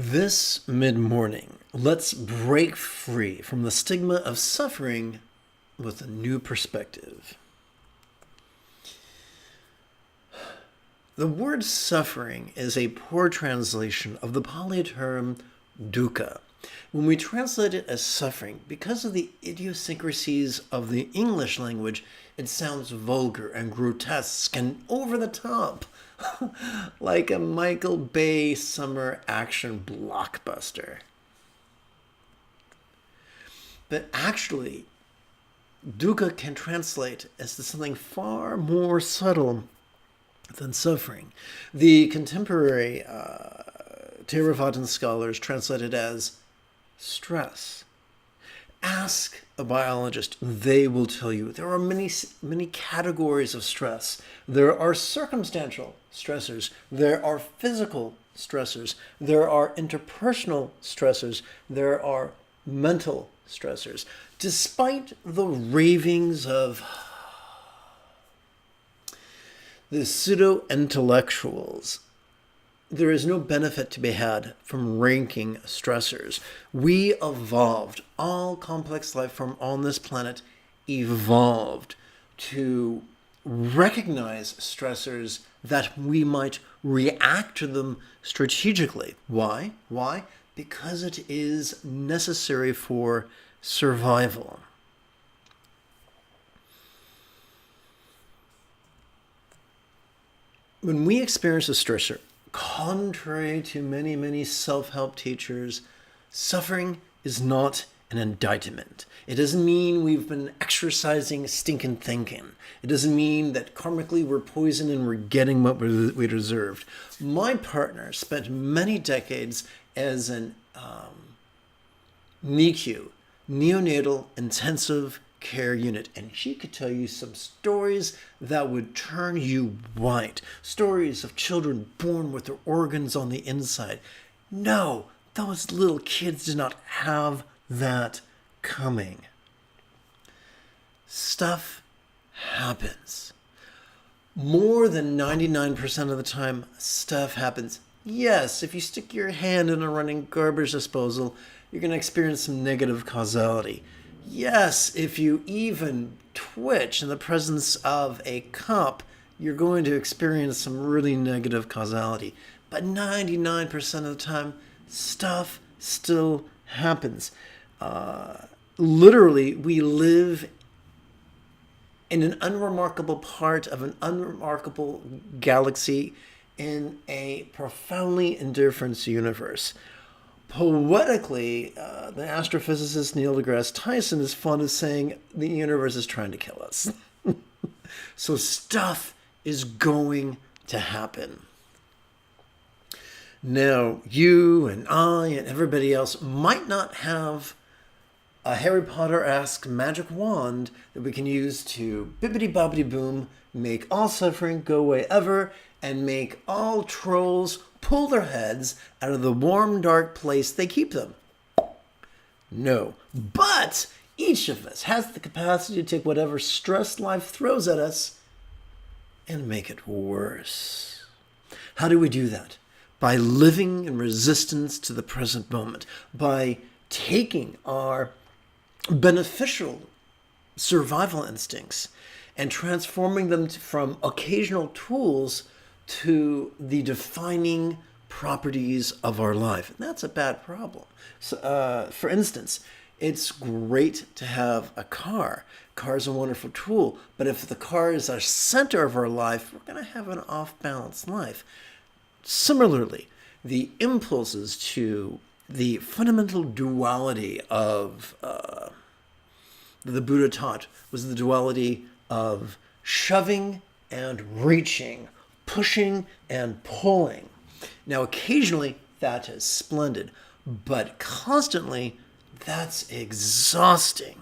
This mid-morning, let's break free from the stigma of suffering with a new perspective. The word suffering is a poor translation of the Pali term dukkha. When we translate it as suffering, because of the idiosyncrasies of the English language, it sounds vulgar and grotesque and over the top, like a Michael Bay summer action blockbuster. But actually, dukkha can translate as to something far more subtle than suffering. The contemporary Theravadan scholars translate it as stress. Ask a biologist, they will tell you there are many categories of stress. There are circumstantial stressors, there are physical stressors, there are interpersonal stressors, there are mental stressors. Despite the ravings of the pseudo-intellectuals, there is no benefit to be had from ranking stressors. We evolved, all complex life form on this planet evolved to recognize stressors that we might react to them strategically. Why? Why? Because it is necessary for survival. When we experience a stressor, contrary to many self-help teachers, suffering is not an indictment. It doesn't mean we've been exercising stinking thinking. It doesn't mean that karmically we're poisoned and we're getting what we deserved. My partner spent many decades as an NICU, neonatal intensive care unit, and she could tell you some stories that would turn you white. Stories of children born with their organs on the inside. No, those little kids did not have that coming. Stuff happens. More than 99% of the time, stuff happens. Yes, if you stick your hand in a running garbage disposal, you're going to experience some negative causality. Yes, if you even twitch in the presence of a cup, you're going to experience some really negative causality. But 99% of the time, stuff still happens. Literally, we live in an unremarkable part of an unremarkable galaxy in a profoundly indifferent universe. Poetically, the astrophysicist Neil deGrasse Tyson is fond of saying the universe is trying to kill us. So stuff is going to happen. Now, you and I and everybody else might not have a Harry Potter-esque magic wand that we can use to bibbidi-bobbidi-boom, make all suffering go away ever, and make all trolls pull their heads out of the warm, dark place they keep them. No. But each of us has the capacity to take whatever stress life throws at us and make it worse. How do we do that? By living in resistance to the present moment. By taking our beneficial survival instincts and transforming them from occasional tools to the defining properties of our life. And that's a bad problem. So, for instance, it's great to have a car. Car is a wonderful tool, but if the car is our center of our life, we're going to have an off-balance life. Similarly, the impulses to the fundamental duality of the Buddha taught was the duality of shoving and reaching, pushing and pulling. Now, occasionally, that is splendid, but constantly, that's exhausting.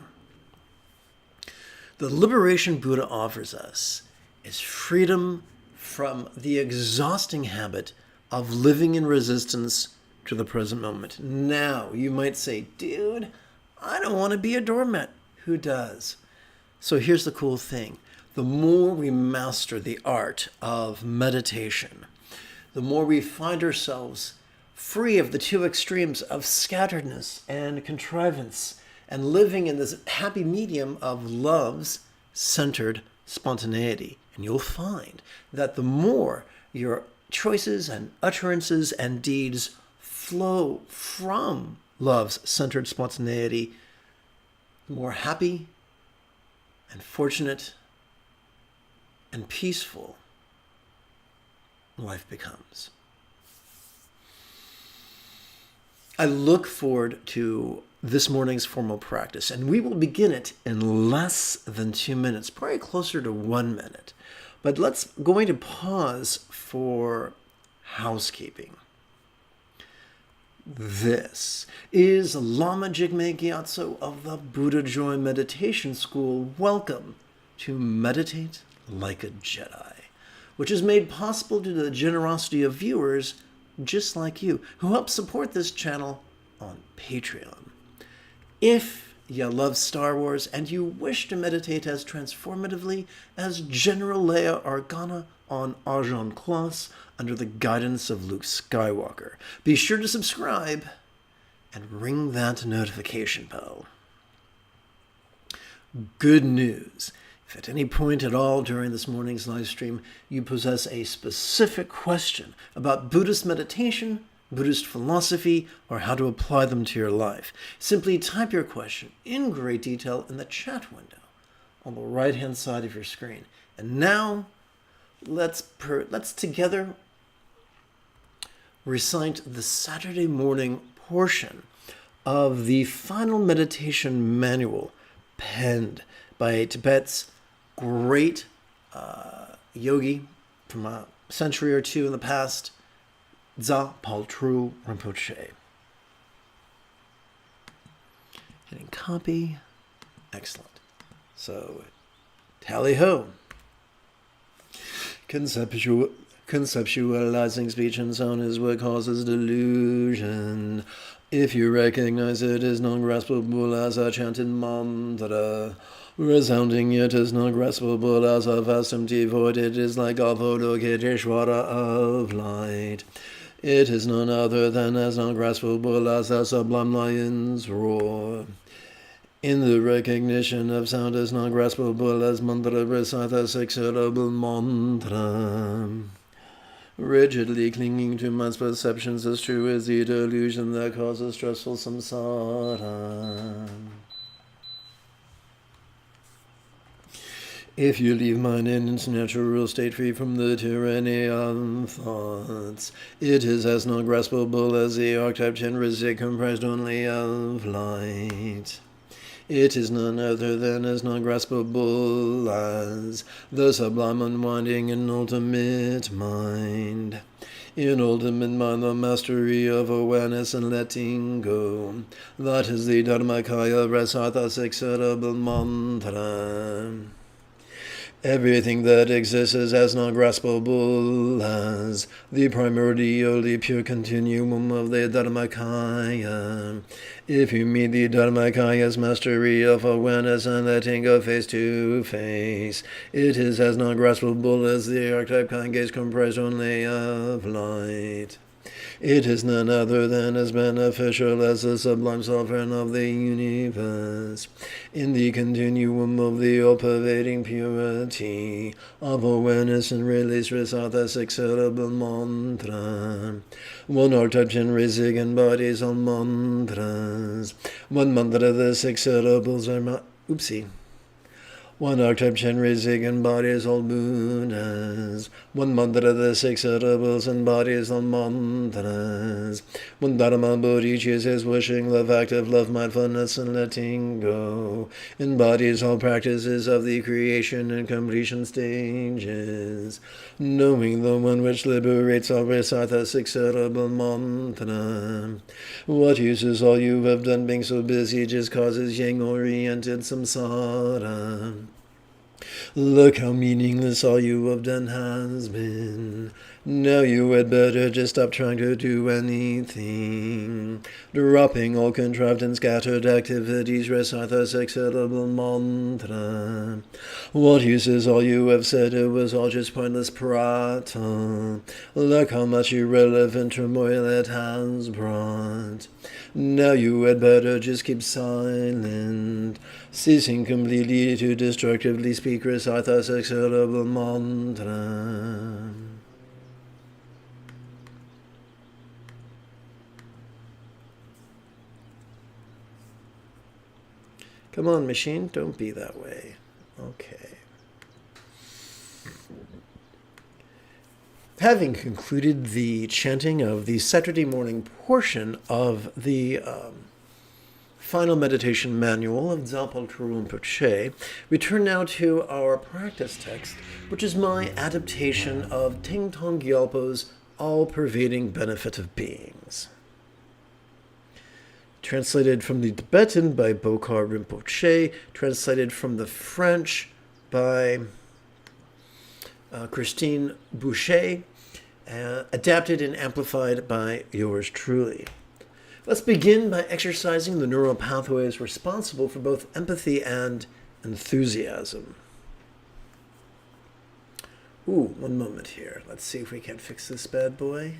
The liberation Buddha offers us is freedom from the exhausting habit of living in resistance to the present moment. Now, you might say, dude, I don't want to be a doormat. Who does? So here's the cool thing. The more we master the art of meditation, the more we find ourselves free of the two extremes of scatteredness and contrivance, and living in this happy medium of love's centered spontaneity. And you'll find that the more your choices and utterances and deeds flow from love's centered spontaneity, the more happy and fortunate and peaceful life becomes. I look forward to this morning's formal practice, and we will begin it in less than 2 minutes, probably closer to 1 minute. But going to pause for housekeeping. This is Lama Jigme Gyatso of the Buddha Joy Meditation School. Welcome to Meditate Like a Jedi, which is made possible due to the generosity of viewers just like you who help support this channel on Patreon. If you love Star Wars and you wish to meditate as transformatively as General Leia Organa on Argent Claus under the guidance of Luke Skywalker, be sure to subscribe and ring that notification bell. Good news. If at any point at all during this morning's live stream you possess a specific question about Buddhist meditation, Buddhist philosophy, or how to apply them to your life, simply type your question in great detail in the chat window on the right-hand side of your screen. And now, let's together recite the Saturday morning portion of the final meditation manual penned by Tibet's great yogi from a century or two in the past, Dza Paltru Rinpoche. Hitting copy. Excellent. So, tally-ho. Conceptualizing speech and sound is what causes delusion. If you recognize it as non-graspable as a chanted mantra, resounding yet as non-graspable as a vast empty void, it is like Avalokiteshvara of light. It is none other than as non-graspable as a sublime lion's roar. In the recognition of sound as non-graspable as mantra, recite the six-syllable mantra. Rigidly clinging to mind's perceptions as true as the delusion that causes stressful samsara. If you leave mind in its natural state free from the tyranny of thoughts, it is as non-graspable as the archetype 10 Rizik comprised only of light. It is none other than as non-graspable as the sublime unwinding in ultimate mind. In ultimate mind, the mastery of awareness and letting go. That is the Dharmakaya, recite the six-syllable mantra. Everything that exists is as non-graspable as the primordially pure continuum of the Dharmakaya. If you meet the Dharmakaya's mastery of awareness and letting go face to face, it is as non-graspable as the archetype Kange's comprised only of light. It is none other than as beneficial as the sublime sovereign of the universe. In the continuum of the all-pervading purity of awareness and release, recite the six-syllable mantra. One archetype in Rizik embodies all mantras. One mantra, the six syllables are One archetype Rizik embodies all Buddhas. One mantra, the six syllables embodies all mantras. One Dharma Bodhi chooses wishing, love, active love, mindfulness, and letting go. Embodies all practices of the creation and completion stages. Knowing the one which liberates all, recite the six syllable mantra. What use is all you have done being so busy just causes yang-oriented samsara. Look how meaningless all you have done has been. Now you had better just stop trying to do anything. Dropping all contrived and scattered activities, recite the six-syllable mantra. What use is all you have said? It was all just pointless prata. Look how much irrelevant turmoil it has brought. Now you had better just keep silent. Ceasing completely to destructively speak, recite the six-syllable mantra. Come on, machine, don't be that way. Okay. Having concluded the chanting of the Saturday morning portion of the final meditation manual of Dzogchen Rinpoche, we turn now to our practice text, which is my adaptation of Ting Tong Gyalpo's All-Pervading Benefit of Beings. Translated from the Tibetan by Bokar Rinpoche, translated from the French by Christine Boucher, adapted and amplified by yours truly. Let's begin by exercising the neural pathways responsible for both empathy and enthusiasm. Ooh, one moment here. Let's see if we can fix this bad boy.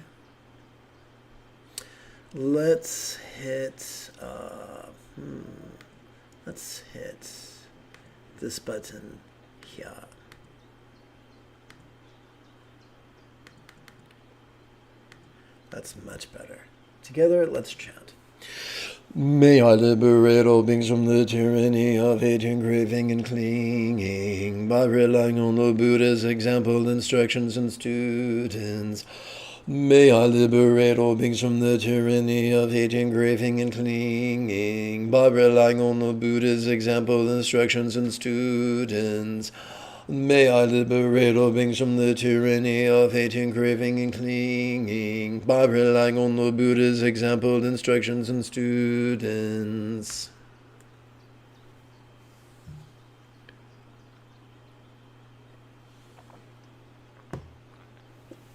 Let's hit this button here. That's much better. Together, let's chant. May I liberate all beings from the tyranny of hating, craving, and clinging by relying on the Buddha's example, instructions, and students. May I liberate all beings from the tyranny of hating, craving, and clinging by relying on the Buddha's example, instructions, and students. May I liberate all beings from the tyranny of hating, craving, and clinging by relying on the Buddha's example, instructions, and students.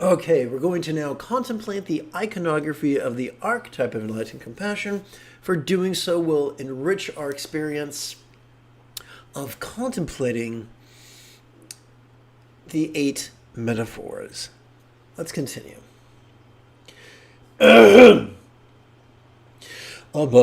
Okay, we're going to now contemplate the iconography of the archetype of enlightened compassion. For doing so, we'll enrich our experience of contemplating the 8 metaphors. Let's continue. Above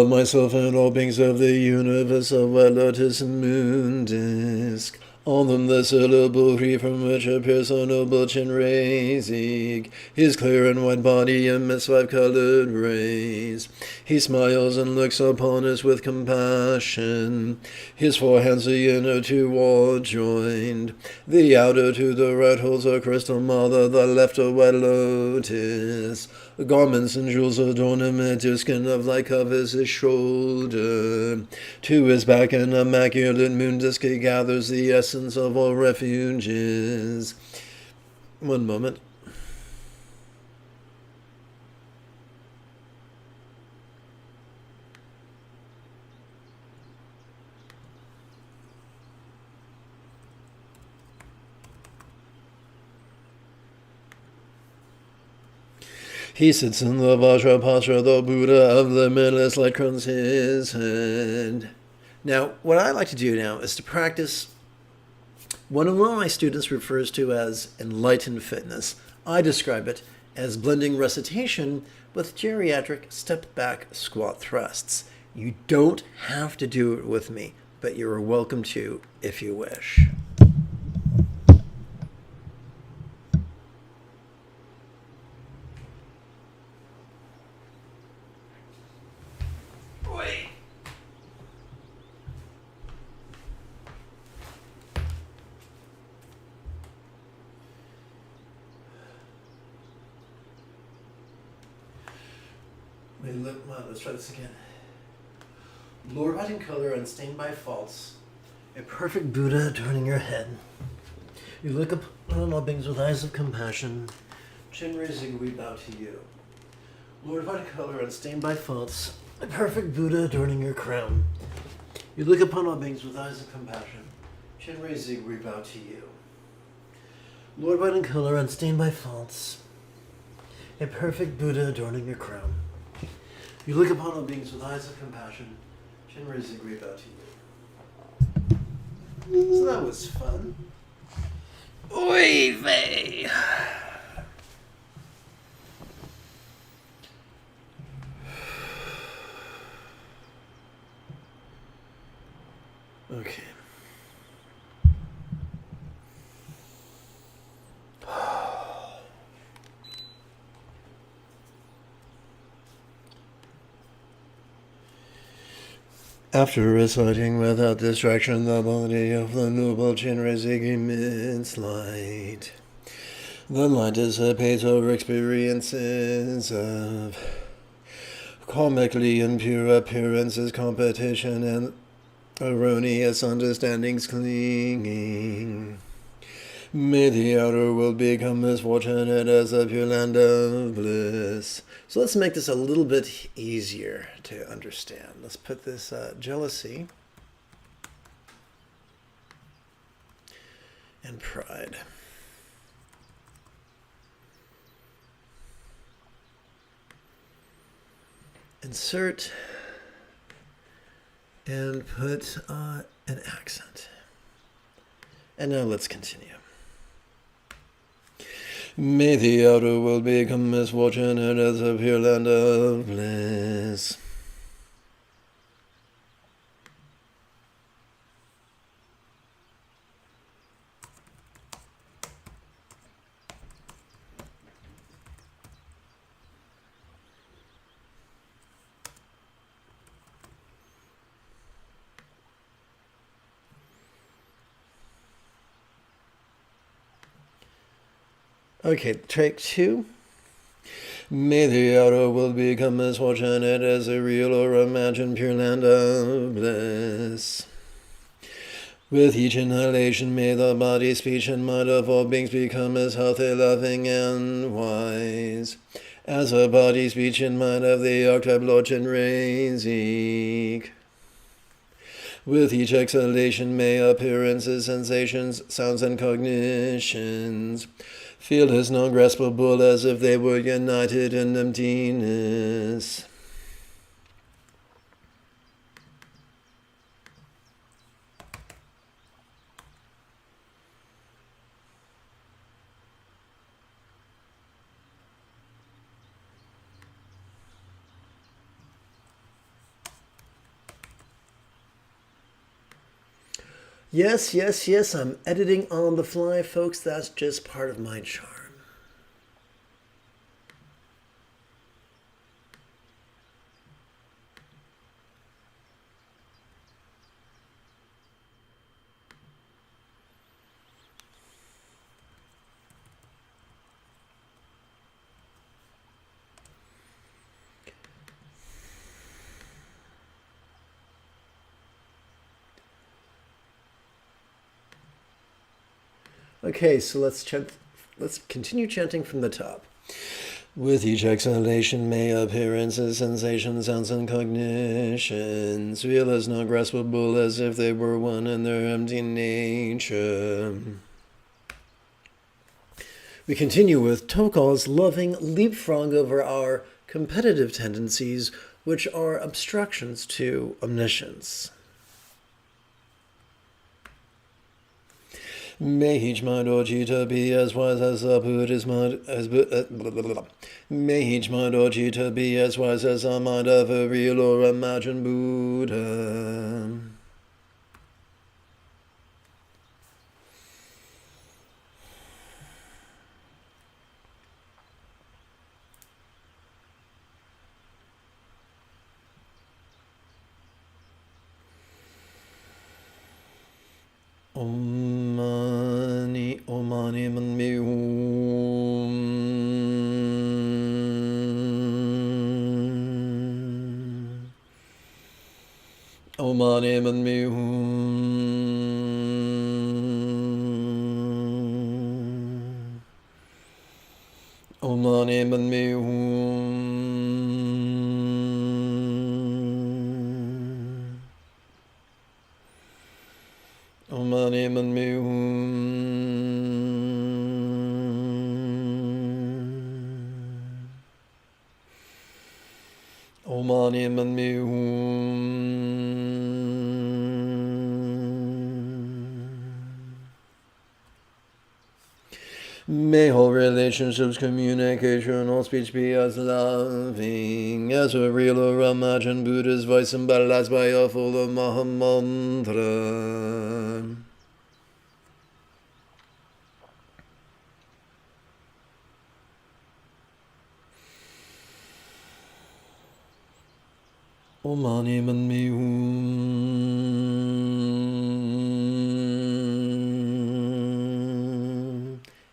myself and all beings of the universe, of white lotus and moon disk, on them the syllable free from which appears so noble Chenrezig. His clear and white body emits 5 colored rays. He smiles and looks upon us with compassion. His 4 hands the inner 2 all joined. The outer to the right holds a crystal mother, the left a white lotus. Garments and jewels adorn him, and to skin of light covers his shoulder. To his back an immaculate moon disk he gathers the essence of all refuges. One moment. He sits in the Vajrapatra, the Buddha of limitless light crowns his head. Now, what I like to do now is to practice what one of my students refers to as enlightened fitness. I describe it as blending recitation with geriatric step-back squat thrusts. You don't have to do it with me, but you're welcome to if you wish. Let's try this again. Lord, white in color, unstained by faults, a perfect Buddha adorning your head. You look upon all beings with eyes of compassion. Chin raising, we bow to you. Lord, white in color, unstained by faults, a perfect Buddha adorning your crown. You look upon all beings with eyes of compassion. Chin raising, we bow to you. Lord, white in color, unstained by faults, a perfect Buddha adorning your crown. You look upon all beings with eyes of compassion. Shinra is a great bow to you. So that was fun. Oy vey! Okay. After reciting without distraction the body of the noble Chinrezig emits light, the light dissipates over experiences of comically impure appearances, competition, and erroneous understandings clinging. May the outer world become as fortunate as the pure land of bliss. So let's make this a little bit easier to understand. Let's put this jealousy and pride. Insert and put an accent. And now let's continue. May the outer world become as fortunate as a pure land of bliss. Okay, take two. May the outer world become as fortunate as a real or imagined pure land of bliss. With each inhalation, may the body, speech, and mind of all beings become as healthy, loving, and wise as the body, speech, and mind of the archetype Lord Chinrezig. With each exhalation, may appearances, sensations, sounds, and cognitions feel as non-graspable as if they were united in emptiness. Yes, yes, yes, I'm editing on the fly, folks. That's just part of my charm. Okay, so let's continue chanting from the top. With each exhalation, may appearances, sensations, sounds, and cognitions feel as non-graspable as if they were one in their empty nature. We continue with Tokal's loving leapfrog over our competitive tendencies, which are obstructions to omniscience. May each mind or Jita be as wise as the Buddha's mind. May each mind or Jita be as wise as the mind of a real or imagined Buddha. Om Mani Padme Hum. Om Mani Padme Hum. Om Mani Padme Hum. Om Mani Padme Hum. Om Mani Padme Hum. May all relationships, communication, all speech be as loving as a real or imagined Buddha's voice embodied by a full of Maha Mantra. Om Mani Padme Hum.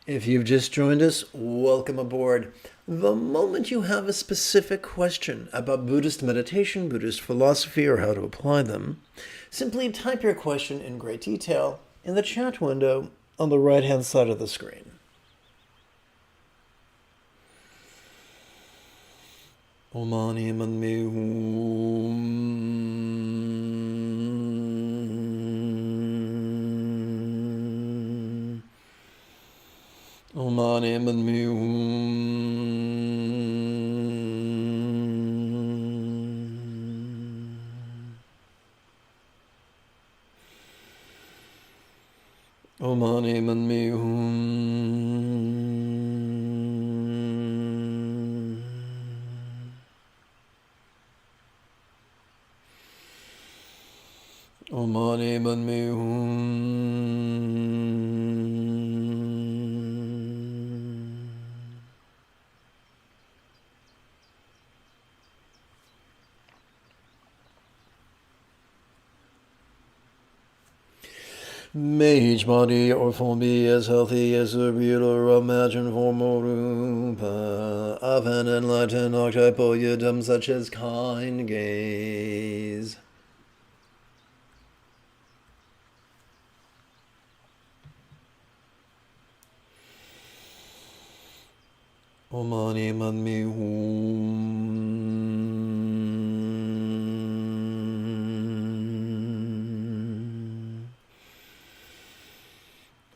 If you've just joined us, welcome aboard. The moment you have a specific question about Buddhist meditation, Buddhist philosophy, or how to apply them, simply type your question in great detail in the chat window on the right-hand side of the screen. Om Mani Padme Hum. Om Mani Padme Hum. Om Mani Padme Hum. Om Mani Padme Hum. May each body or form be as healthy as the real or imagined form or rupa of an enlightened archetypal yidam such as kind gaze. Om Mani Padme Hum.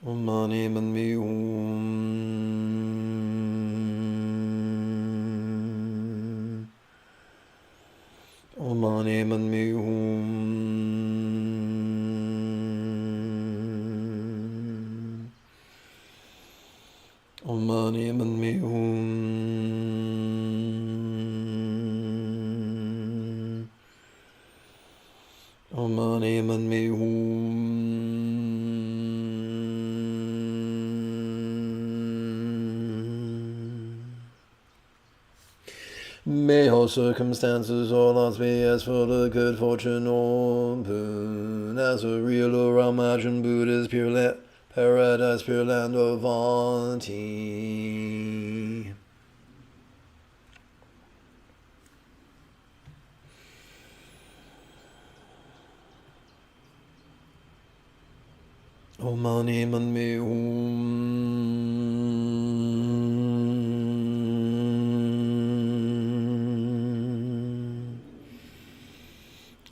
Om Mani Padme Hum. Om Mani Padme Hum. Om Mani Padme Hum. Om Mani Padme Hum. May all circumstances or lots be as for the good fortune or boon as a real or imagined Buddha's pure paradise, pure land of Avanti. Om Mani Padme Hum.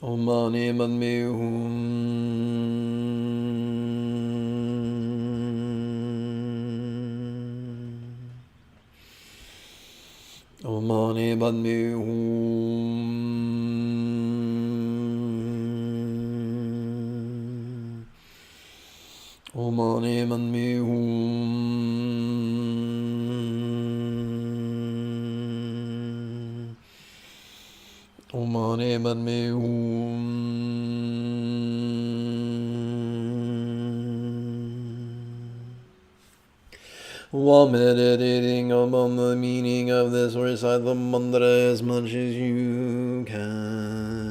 Om Mani Padme Hum. Om Mani Padme Hum. Om Mani Padme Hum. Om Mani Padme Hum. While meditating upon the meaning of this, recite the mantra as much as you can.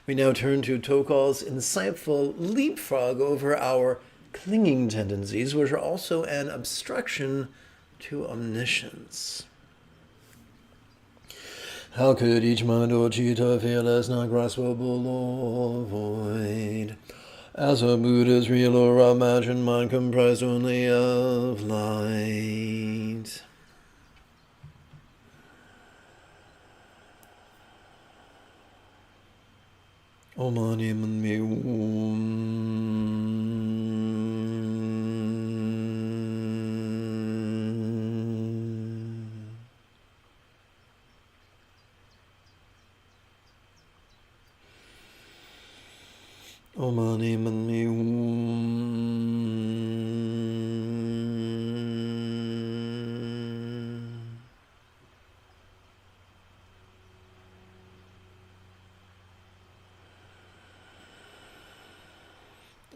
We now turn to Tokal's insightful leapfrog over our clinging tendencies, which are also an obstruction to omniscience. How could each mind or citta feel as not graspable or void, as a Buddha's real or imagined mind comprised only of light? Om Mani Padme Hum. Om Mani Padme Hum.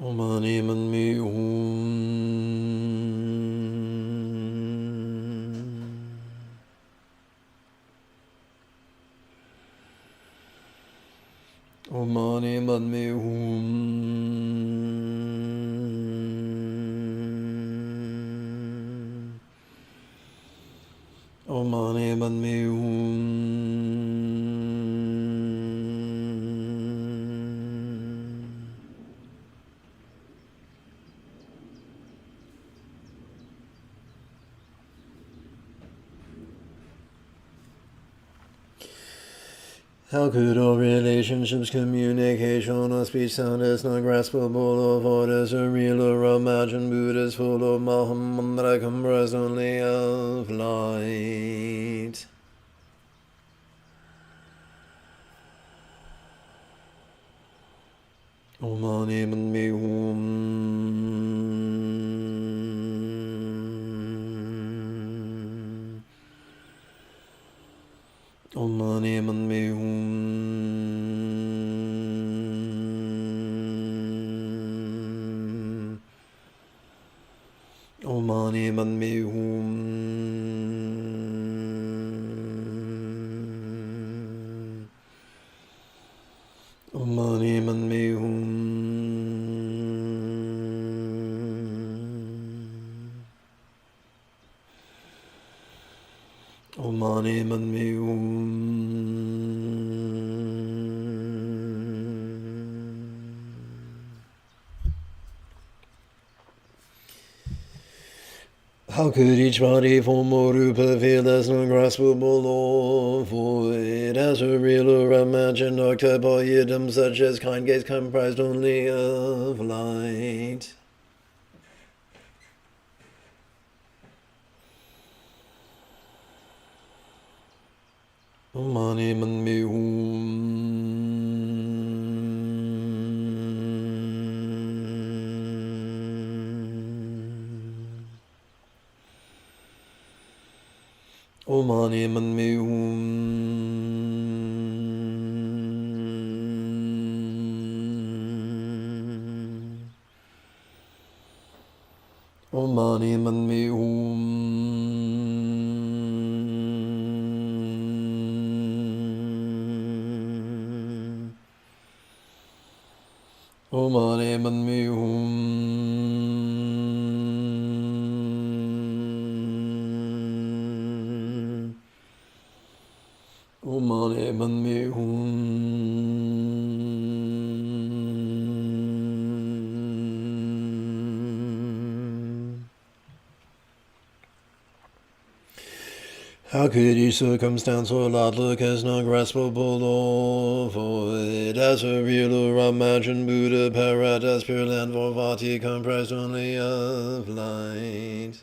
Om Mani Padme Hum. Om Mani Padme Hum. Om Mani Padme Hum. How could all relationships, communication, or speech sound as not graspable or void as a real or imagined Buddhas full of Mahamandra comprised only of light? Om Mani Padme Hum. Om Mani Padme Hum. Om Mani Padme Hum. Om Mani Padme Hum. Om Mani Padme Hum. How could each body, form, or rupa feel as non-graspable or void as a real or imagined archetype or idiom such as kind gaze comprised only of light? Om Mani Padme Hum. Om Mani Padme Hum. Om Mani Padme Hum. Om Mani Padme Hum. Om Mani Padme Hum. How could each circumstance or lot look as non-graspable or void as a real or imagined Buddha Paradas pure land Vati comprised only of light?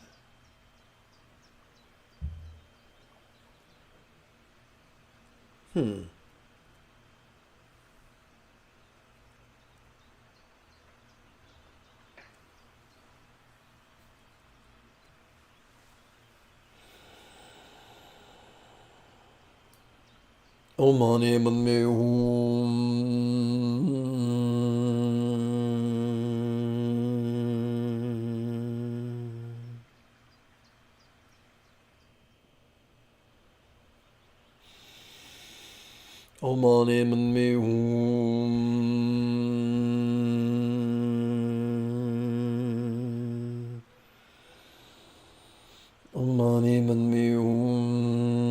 Om Mani Padme Hum. Om Mani Padme Hum. Om Mani Padme Hum.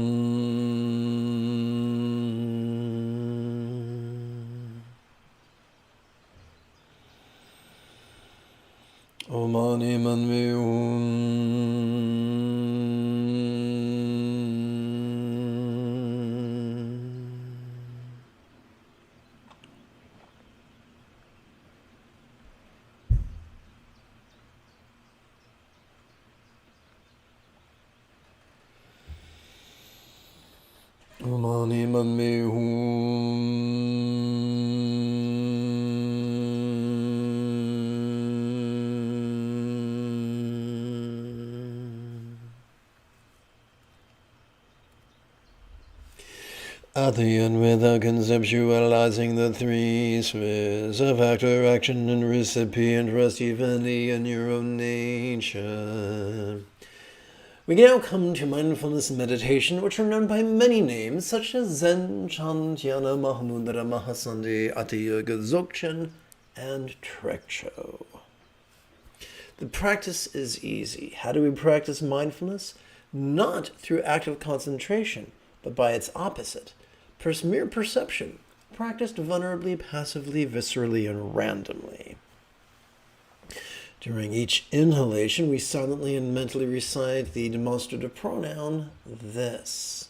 Om Mani Padme Hum. Om Mani Padme Hum. At the end, without conceptualizing the three spheres of actor, action, and recipient, rest evenly in your own nature. We now come to mindfulness meditation, which are known by many names, such as Zen, Chan, Dhyana, Mahamudra, Mahasandhi, Ati-yoga, Dzogchen, and Trekcho. The practice is easy. How do we practice mindfulness? Not through active concentration, but by its opposite, mere perception, practiced vulnerably, passively, viscerally, and randomly. During each inhalation, we silently and mentally recite the demonstrative pronoun, this.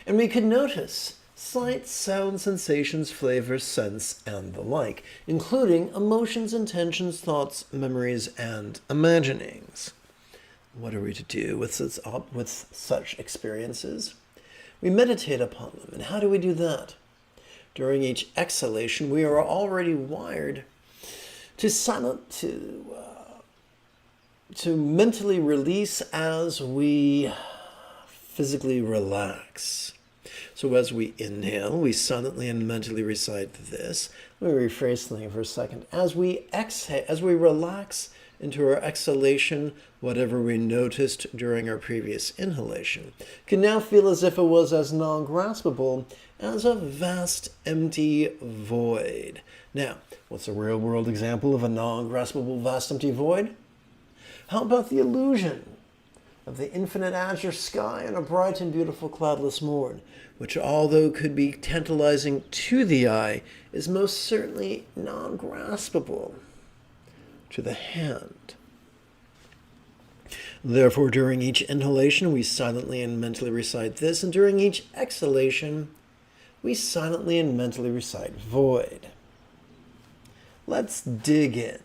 And we can notice sight, sound, sensations, flavors, scents, and the like, including emotions, intentions, thoughts, memories, and imaginings. What are we to do with such experiences? We meditate upon them. And how do we do that? During each exhalation, we are already wired to mentally release as we physically relax. So as we inhale, we silently and mentally recite this. Let me rephrase something for a second. As we exhale, as we relax into our exhalation, whatever we noticed during our previous inhalation can now feel as if it was as non-graspable as a vast empty void. Now, what's a real-world example of a non-graspable vast empty void? How about the illusion of the infinite azure sky on a bright and beautiful cloudless morn, which, although could be tantalizing to the eye, is most certainly non-graspable to the hand. Therefore, during each inhalation, we silently and mentally recite this, and during each exhalation, we silently and mentally recite void. Let's dig in.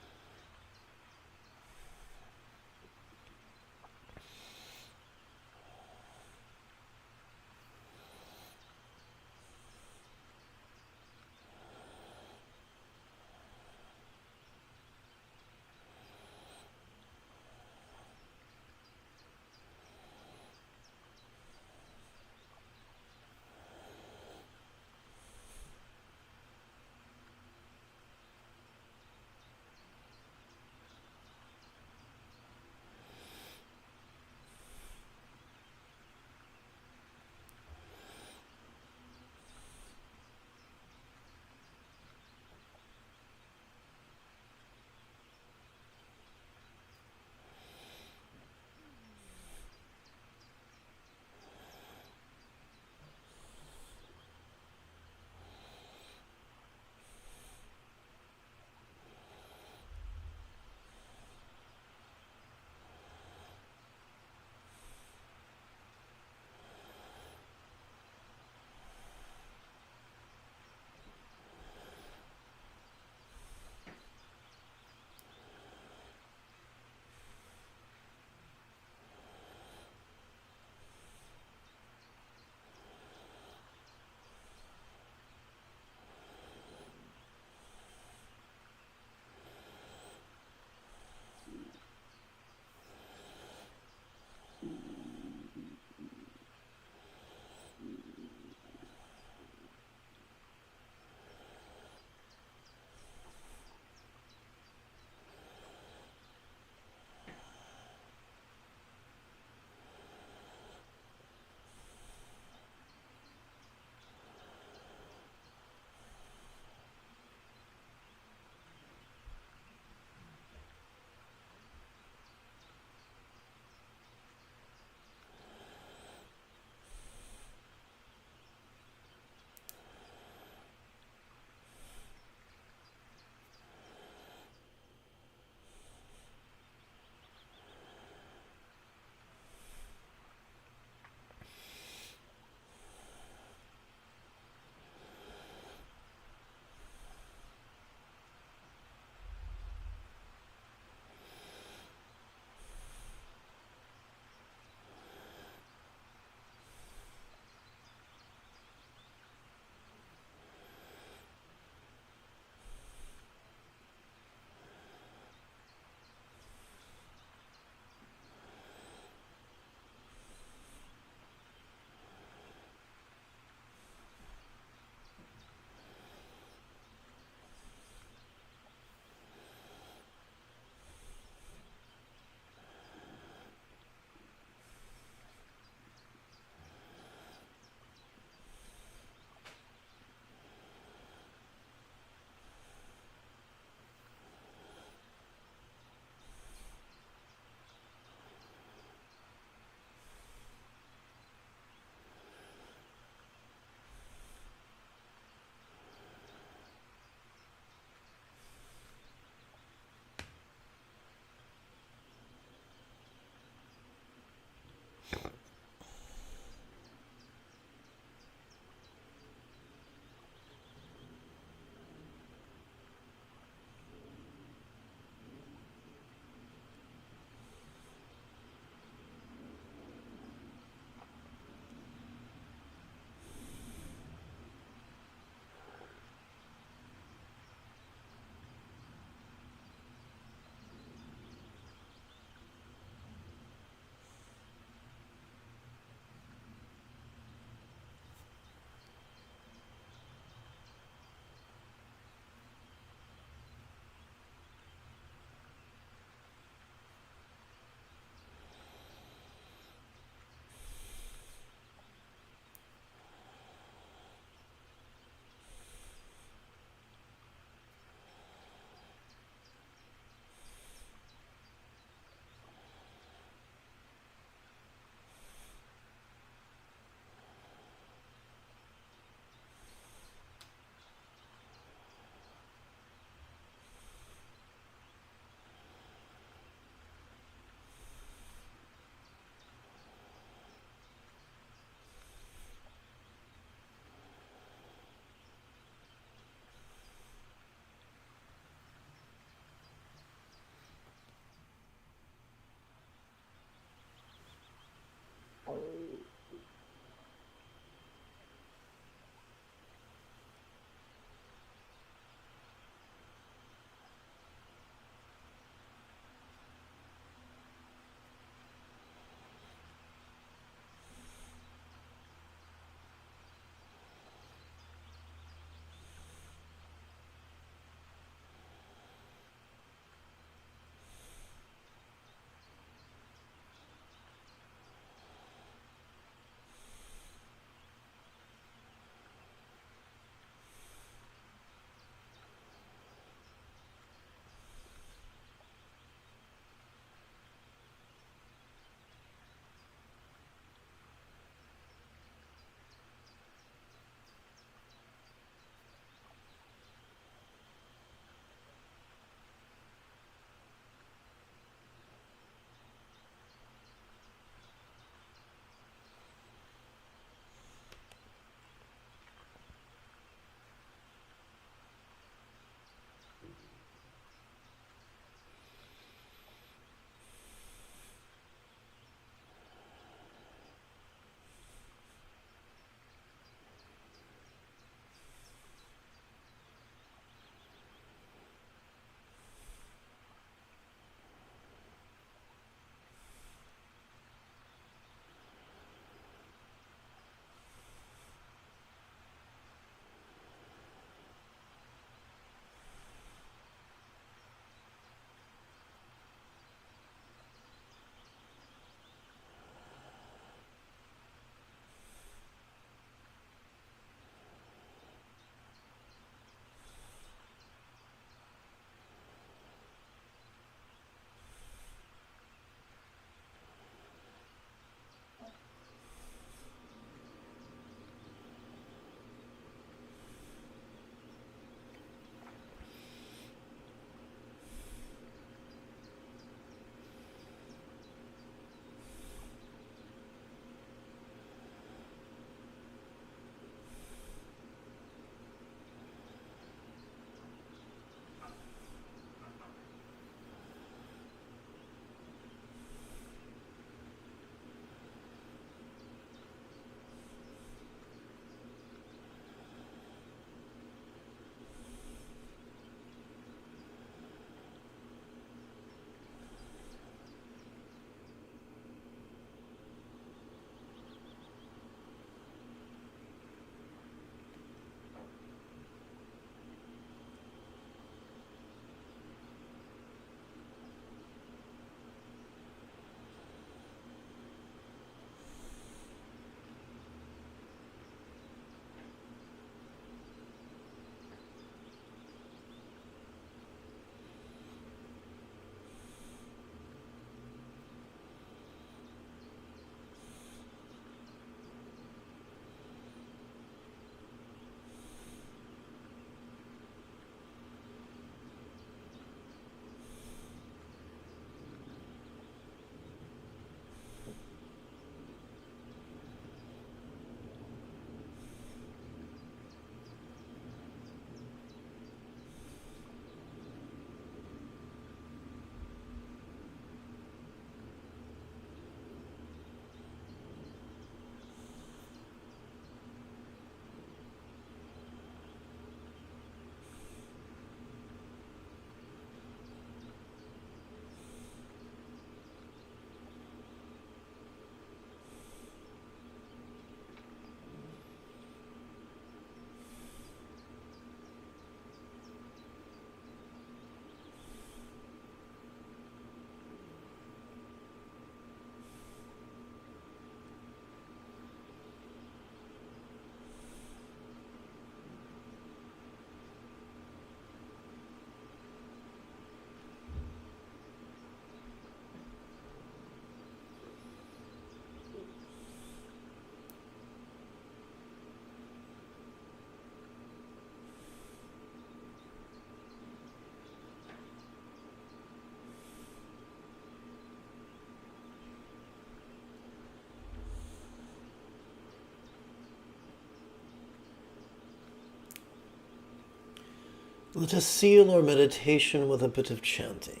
Let us seal our meditation with a bit of chanting.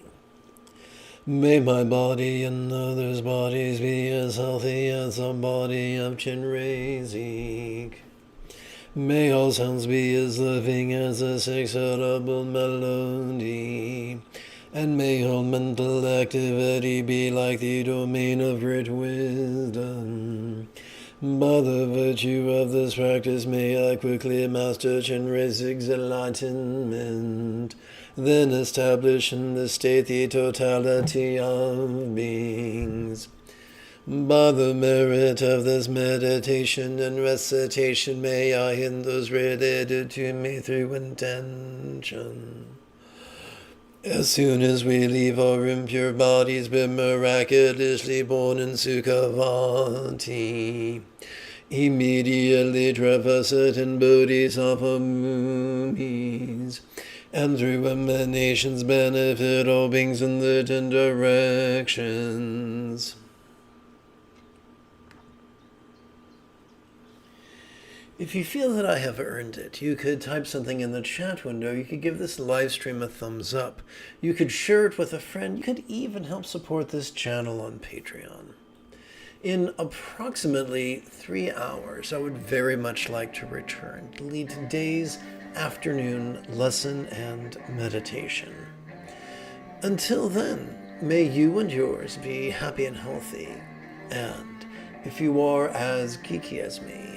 May my body and others' bodies be as healthy as the body of Chinrazik. May all sounds be as living as a six-syllable melody. And may all mental activity be like the domain of great wisdom. By the virtue of this practice may I quickly master Chinrazik's enlightenment, then establish in the state the totality of beings. By the merit of this meditation and recitation may I and those related to me through intention, as soon as we leave our impure bodies, be miraculously born in Sukhavati, immediately traverse it in Bodhisattva moonies, and through emanations benefit all beings in the 10 directions. If you feel that I have earned it, you could type something in the chat window. You could give this live stream a thumbs up. You could share it with a friend. You could even help support this channel on Patreon. In approximately 3 hours, I would very much like to return to lead today's afternoon lesson and meditation. Until then, may you and yours be happy and healthy. And if you are as geeky as me,